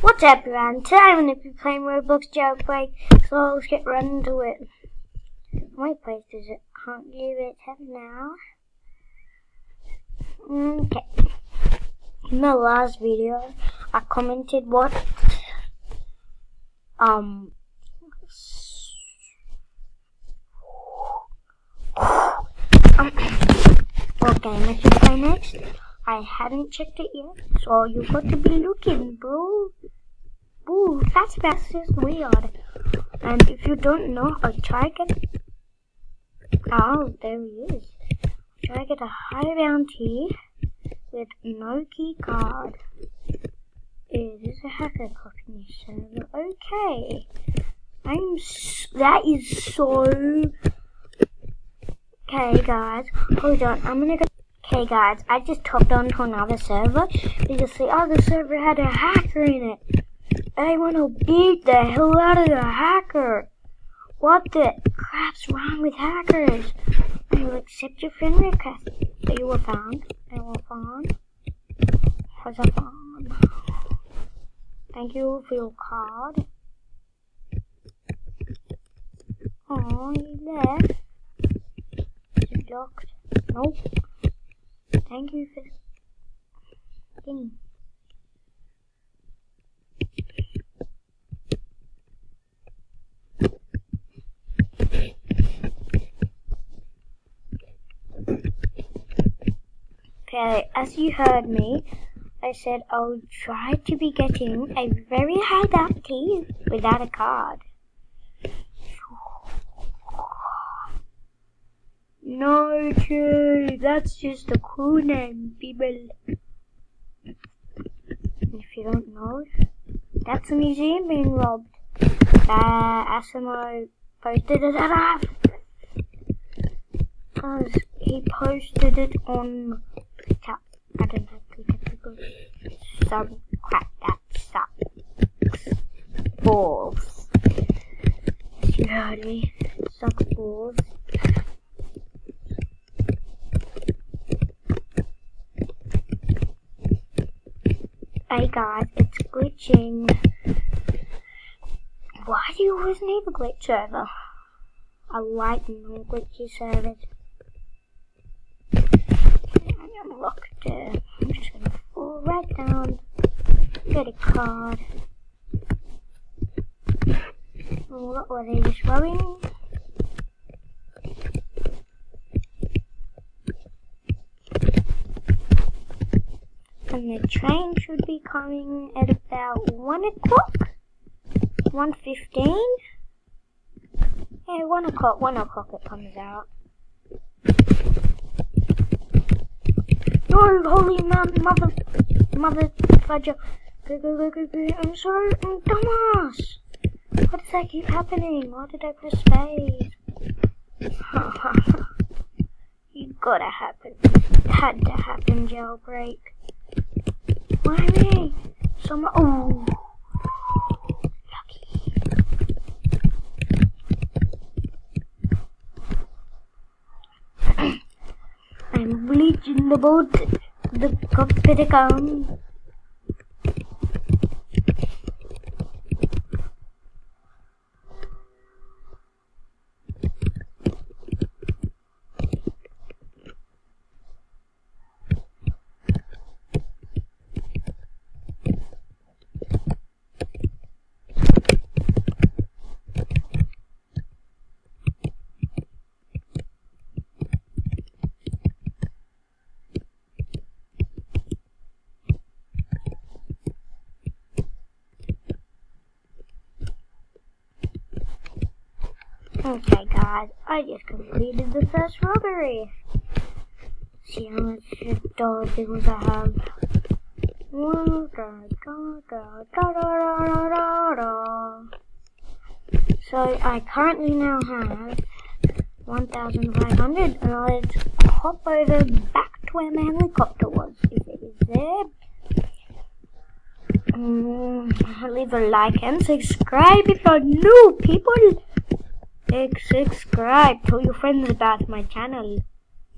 What's up, everyone? Today I'm going to be playing Roblox Jailbreak, so let's get right into it. My place is it? Can't give it now. Okay. In the last video, I commented what what game I should play next. I hadn't checked it yet, so you've got to be looking, bro. Ooh, that's just weird. And if you don't know, I'll try get. Oh, there he is. Try to get a high bounty with no key card. Is this a hacker copy server? Okay. That is so. Okay, guys, hold on. I'm gonna go. Okay, guys, I just hopped onto another server because the other server had a hacker in it. I want to beat the hell out of the hacker. What the crap's wrong with hackers? I will accept your friend request. So you were found. I will found. Was a found. Thank you for your card. Oh, you left. Is it locked? Nope. Thank you for the thing. Okay, as you heard me, I said I'll try to be getting a very high bounty without a card. No, true. That's just a cool name, people. If you don't know, that's a museum being robbed. Asimo posted it up. Because he posted it on Twitter. I don't know Twitter because some crap that sucks balls. You heard me. Sucks balls. Hey guys, it's glitching. Why do you always need a glitch server? I like non-glitchy servers. I'm unlocked it. I'm just gonna fall right down. Get a card. What were they just robbing? And the train should be coming at about 1 o'clock. 1:15? Yeah, 1 o'clock. 1 o'clock it comes out. No, holy mother fudger. Go. I'm sorry, I'm dumbass. Why does that keep happening? Why did I press space? You gotta happen. It had to happen, Jailbreak. Why me? Oh. I'm bleaching the boat, the cockpit account. Okay guys, I just completed the first robbery. See how much dollar bills I have. So I currently now have 1,500 and let's hop over back to where my helicopter was. If it is there. Leave a like and subscribe if you're new, people. Subscribe. Tell your friends about my channel.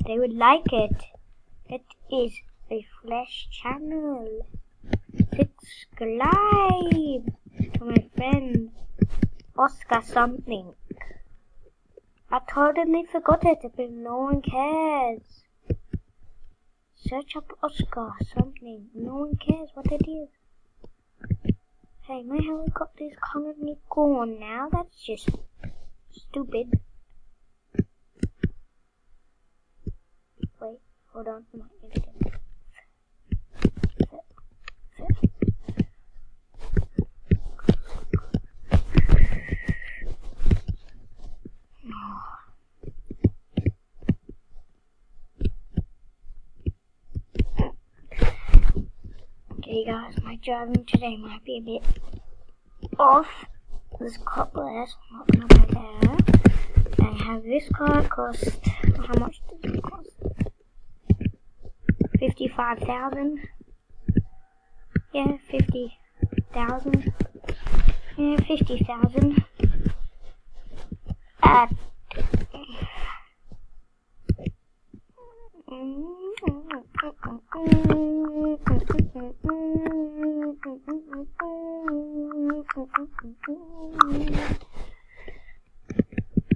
They would like it. It is a flash channel. subscribe to my friend Oscar something. I totally forgot it, but no one cares. Search up Oscar something. No one cares what it is. Hey, my helicopter is currently gone now. That's just stupid. Wait, hold on. I might need to get it. Okay guys, my driving today might be a bit off. This car glass, I'm not gonna go there. I have this car, it cost, how much does it cost? 55,000. Yeah, 50,000. Yeah, 50,000.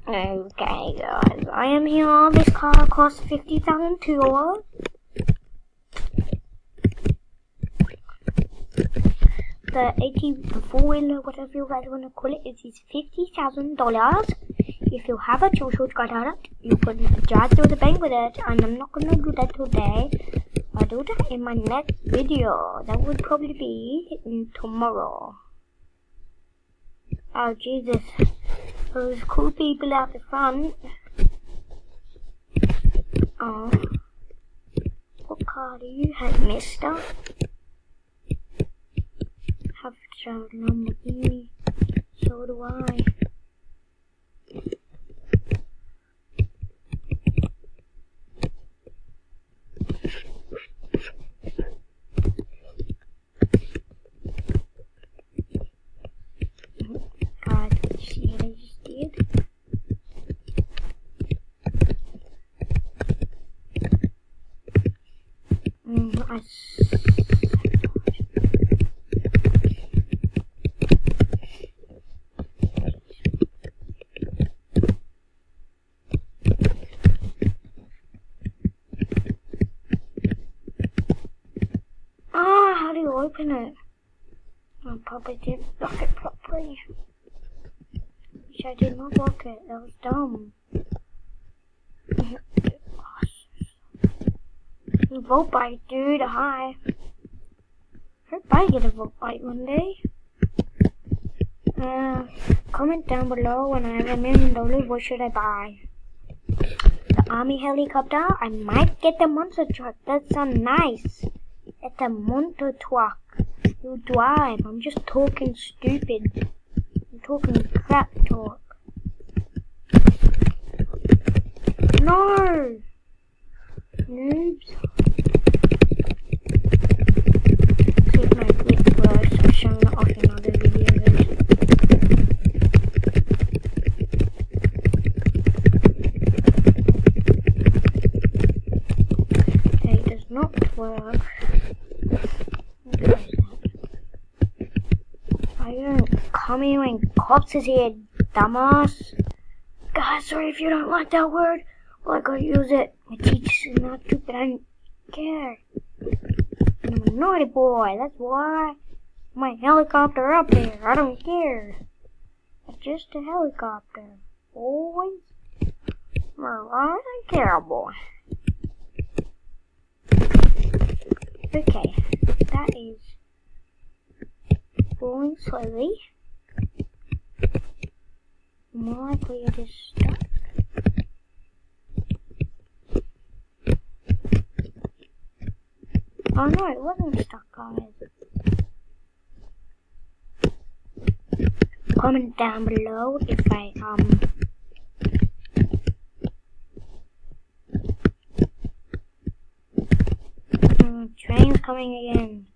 Okay guys, I am here. This car costs 50,000 too. The four-wheeler, whatever you guys want to call it, is $50,000. If you have a social product, you can drive through the bank with it, and I'm not gonna do that today. I'll do that in my next video. That would probably be tomorrow. Oh Jesus, those cool people out the front. Oh, what car do you have, mister? Have to Lamborghini. So do I. God, see what I just did? How do you open it? I probably didn't lock it properly. Which I did not lock it. That was dumb. Vote bite, dude. Hi. Hope I get a vote bite one day. Comment down below when I have $1 million. What should I buy? The army helicopter. I might get the monster truck. That sounds nice. It's a monster truck. You drive. I'm just talking stupid. I'm talking crap talk. No! Noobs. See if my clip works. I'm showing it off in other videos. Okay, it does not work. Are you coming when cops is here, dumbass? Guys, sorry if you don't like that word. Well, I gotta use it. My teacher's not too, but I don't care. I'm a naughty boy, that's why. My helicopter up there, I don't care. It's just a helicopter. Boys. I don't care, boy. Okay, that is going slowly. More likely it is stuck. Oh no, it wasn't stuck, guys. Comment down below if I train's coming again.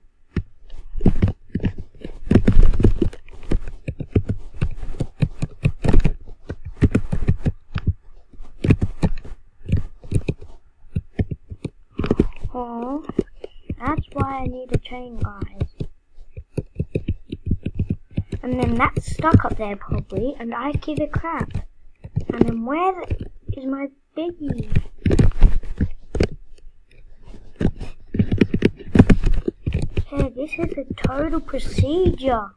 Oh, that's why I need a train, guys. And then that's stuck up there probably, and I give it crap. And then where is my biggie? Hey, this is a total procedure.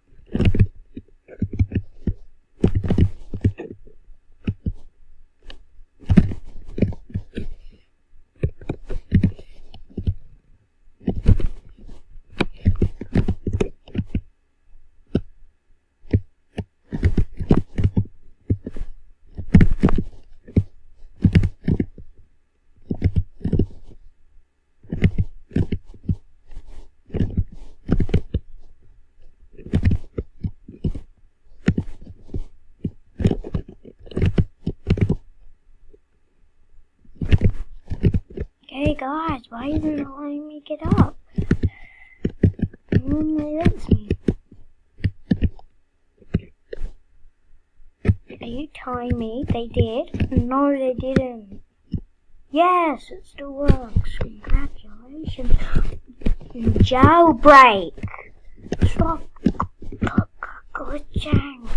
Hey guys, why are you not letting me get up? It normally lets me. Are you telling me they did? No, they didn't. Yes, it still works. Congratulations. Jailbreak. Stop glitching.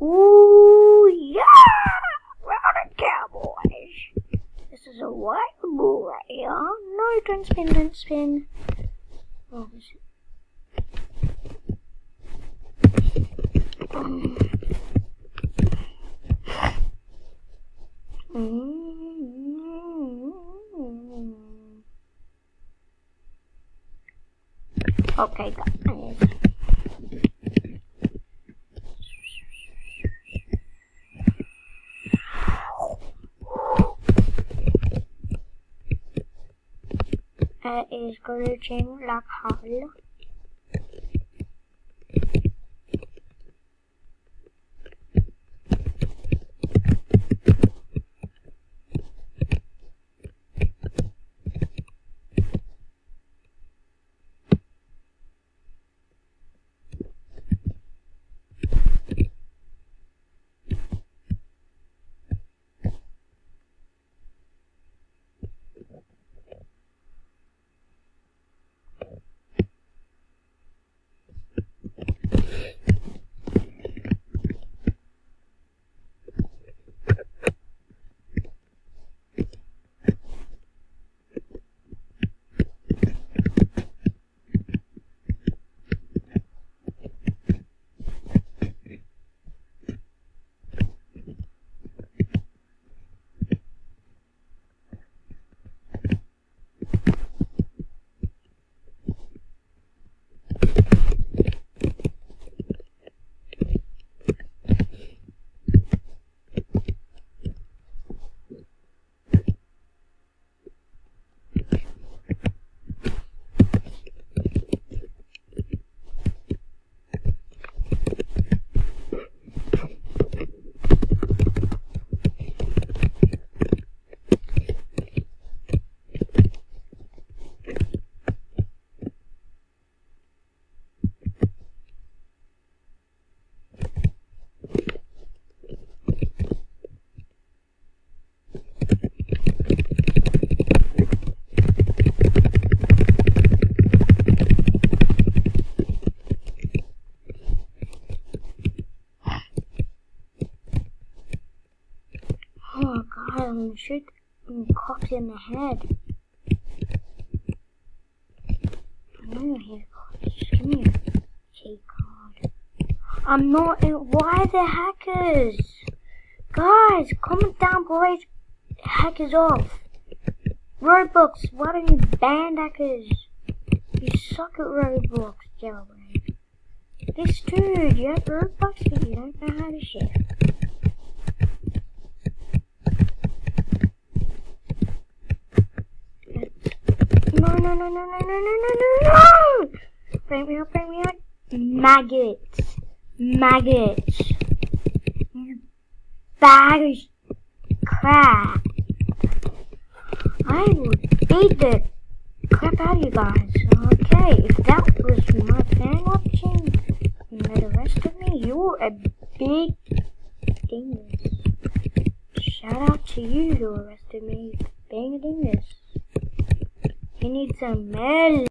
Ooh, yeah! Rowdy Cowboys. This is a white boy, huh? No, don't spin. Oh, this is... Okay, guys. It is glitching like hell. Oh god, I'm gonna shoot cops in the head. I know you're here, cops. Just give me a key card. I'm not in. Why the hackers? Guys, comment down below. Hackers off. Roblox, why don't you ban hackers? You suck at Roblox, jailbreak. This dude, you have Roblox, but you don't know how to share. No! Bring me out. Maggots. You bag of crap. I will beat the crap out of you guys. Okay, if that was my fan watching, the rest of me, you're a big dingus. Shout out to you who arrested me being a dingus. He needs some medicine.